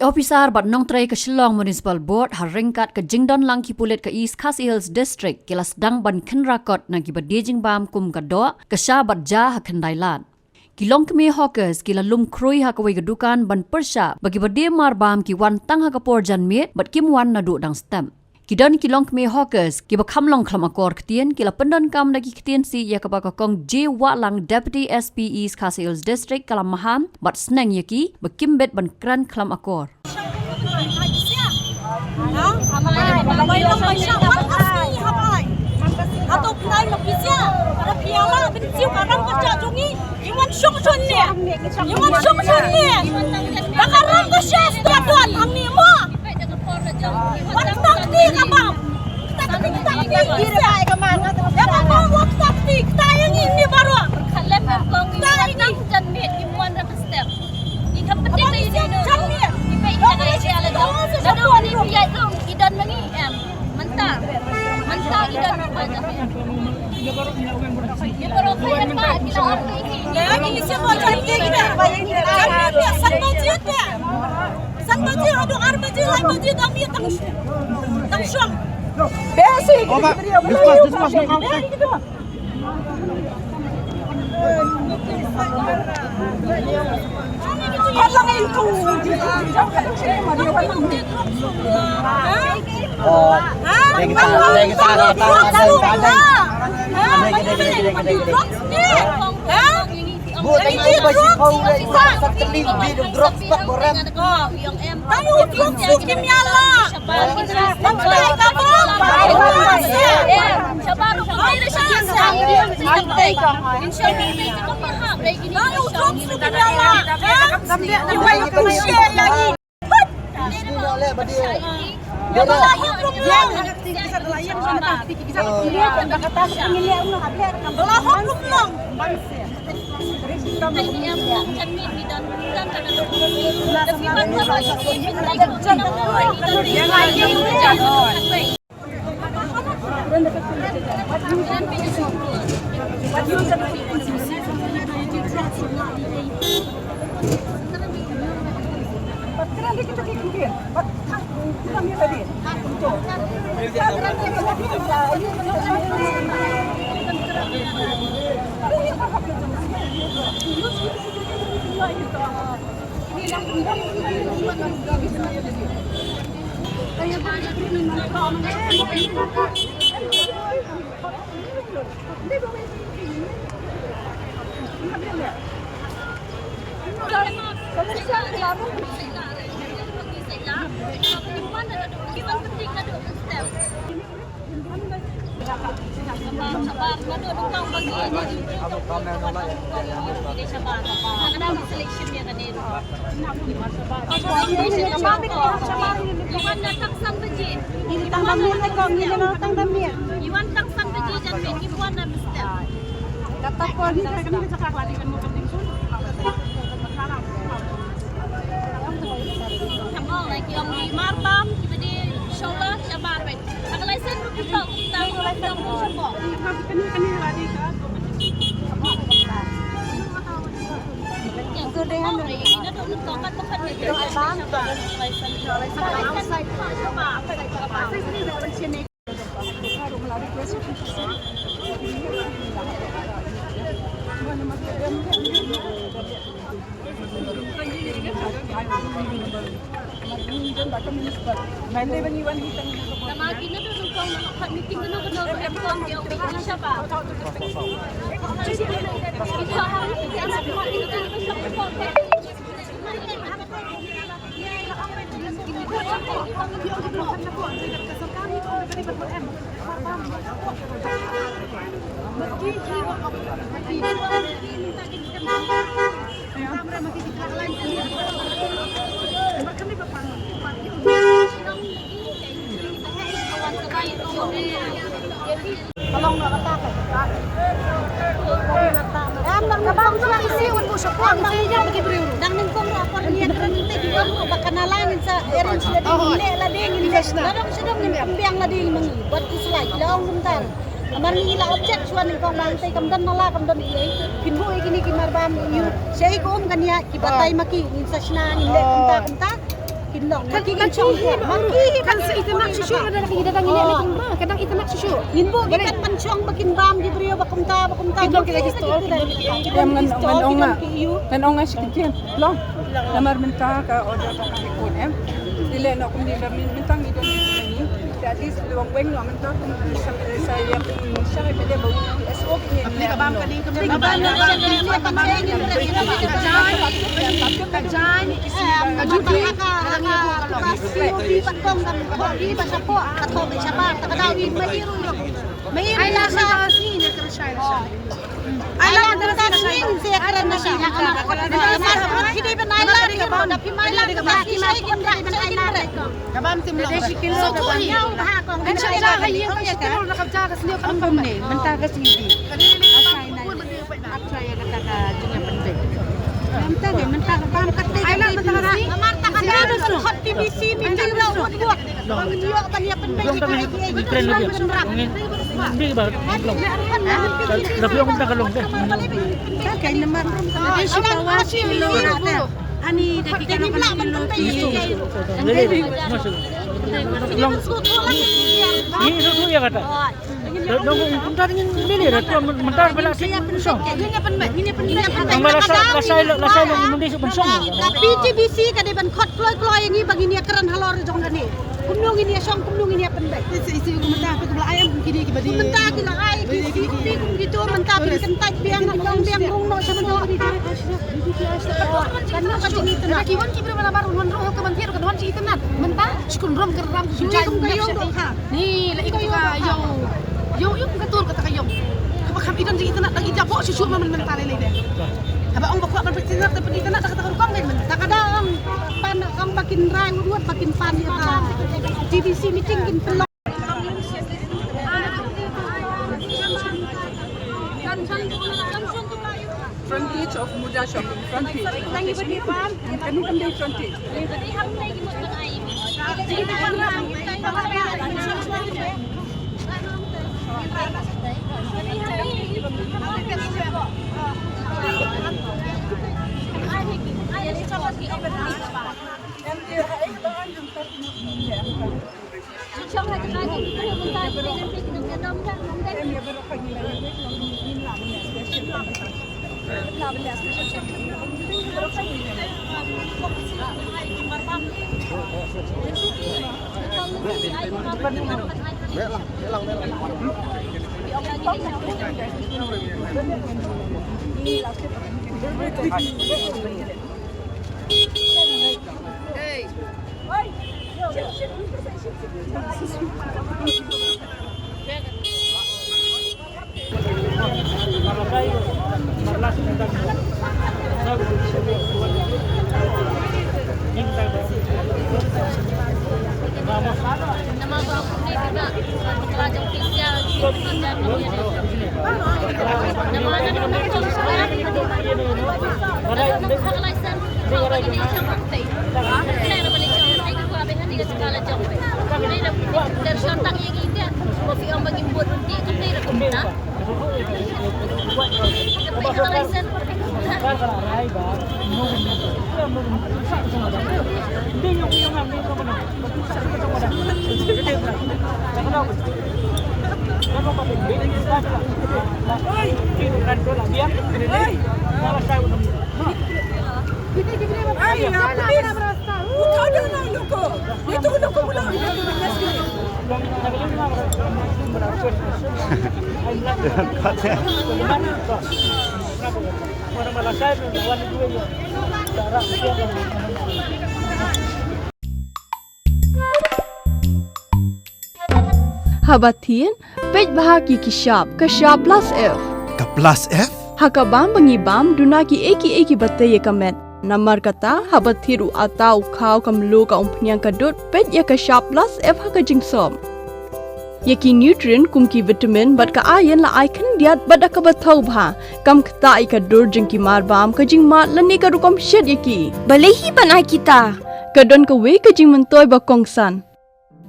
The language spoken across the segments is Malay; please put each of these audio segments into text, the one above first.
Officer bat nong tray ke Shillong Municipal Board haringkat ke Jingdon lang ki pulit ke East Khasi Hills District kilas dang ban kenrakot nang ki badejing bam kum kado ke sya bat ja ha kendailan. Kilong kemi hawkers kila lum krui ha kawai gedukan ban persya bagi bade mar bam ki wan tang ha kapor jan met bat kim wan nadu dang stem. Kidan kilong kemi hawkers ki bakam long klam akor ketien kila pendon kam lagi ketien si ya kabakakong J Watlang Deputy SP East Khasi Hills District kalam maham bat sneng yaki bakim bet ban kran klam akor. Atau pinai lapisia, ada piala benciu karang kerja jungi, iman syong sunnya, iman syong sunnya, bakarang kerja tuan angni mo, taktik apa? Taktik kira kemana? Ya apa taktik? Tayang ini baru. Kalem kong ini dan met iman dan step. Ikan penting ni ini. Ipai jangan asia lagi. Lalu ni biar tu idan lagi mentah. Mentah idan banyak. Ya baru kaya pak kita orang ini. Ya ini siapa cari kita? Cari dia sanbaji dia. Sanbaji ada arbaji, arbaji kami tang syong. Basic. Kalau itu, Manila object suan kong bangtai kamdan nala kamdan iay pinho ay kini kimarbam yu siya ikom kanya kibatay maki sa sina nile kanta long maki kan itu nak susu ada lagi datang ini kadang itu nak susu inbo gikan pancong bakin bam di brio bakumta Kita lagi stol kita menonga sikit long lamar minta ka order ka ikon dile na kum dile minta ngidon ni jadi luang weng lo minta kum saya siya pede bau SOP ni kabam ka din kajan di patong kan di basapo atau siapa takadawi mahiru mahiru sa sini Ailan tertasin saya kerana sih. Kita pun ailan dia mau tapi ailan dia masih saya kira pun ailan. kabam tim lo So tu yang dah kong. kan siya ka hiya ka siya ka nakabja ka sniyo kan bum ne minta ka sini asay na atray ka ka dunya penting minta ne minta ka bam ka ailan minta ka Marta kada hot TVC meeting lo buat. Dia tanya penting Hindi ba? Tapi ako nakalong din. kay naman siya pawasi lo ani daki ka naman kilo Long. Ini itu ya kata. Dong punta dengan lili ratu mentar bala sih pensong. Ang lasay lo mundi sa pensong. PTBC kada ban khot kloy ni bagi ni keran halor jong kani. Kumnung ini song kumnung ini pendek. isi menta pa kala ayam kini ki badi Mentah kita ay kum gitu mentah berikan taj biang rong no sama no. Kan no kasi ni na kiwan ki bra baru hon ro ka ban tiro ka hon si itanan menta skun rom keram Suwi kum kayo do ha. ni la ikaw ka yung katul ka takayong kapag idan si itanan lagi japo si suma man menta lele de aba ang bakwa man pagtinar ta pag itanan ta kang men Takadang pan kang bakin rang ruat bakin pan ya. TBC meeting kin pelok. frontage of Muda shopping frontage Tangi badi pan. kanu kan day frontage Marlas tentang. Nama aku ni juga pelajar ofisial dan nama anak macam sekarang ada license kalau ini macam apa? Saya nak beli jom, saya aku habis nanti ke segala jom. Ini dari santak yang ini, kopi orang bagi buat nanti itu dia nak guna. Tapi kalau license Habatin, pej bahagi kishap plus F. Ka plus F? Hakabam bangibam dunaki eki batay kamet. Namar kata habathiru atau kau kamlu ka umpnyang kadut pej ya kishap plus F hakajing som. Yaki nutrient kumki vitamin bat ka ayan la icon diat bat akabatau bha kam kata ikadur jengki marbam kajing mat lani ka rukom shed yaki. Balehi banai kita. Kadon ka we kajing mentoy bakongsan.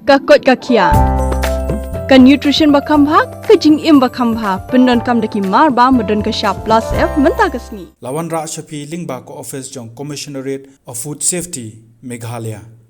Kakot kakia. Ka nutrition bakam bha kajing im bakam bha pendon kam daki marba medon ka sharp plus F menta kasni. Lawan Ra Shafi Lingba ko office jong Commissionerate of Food Safety Meghalaya.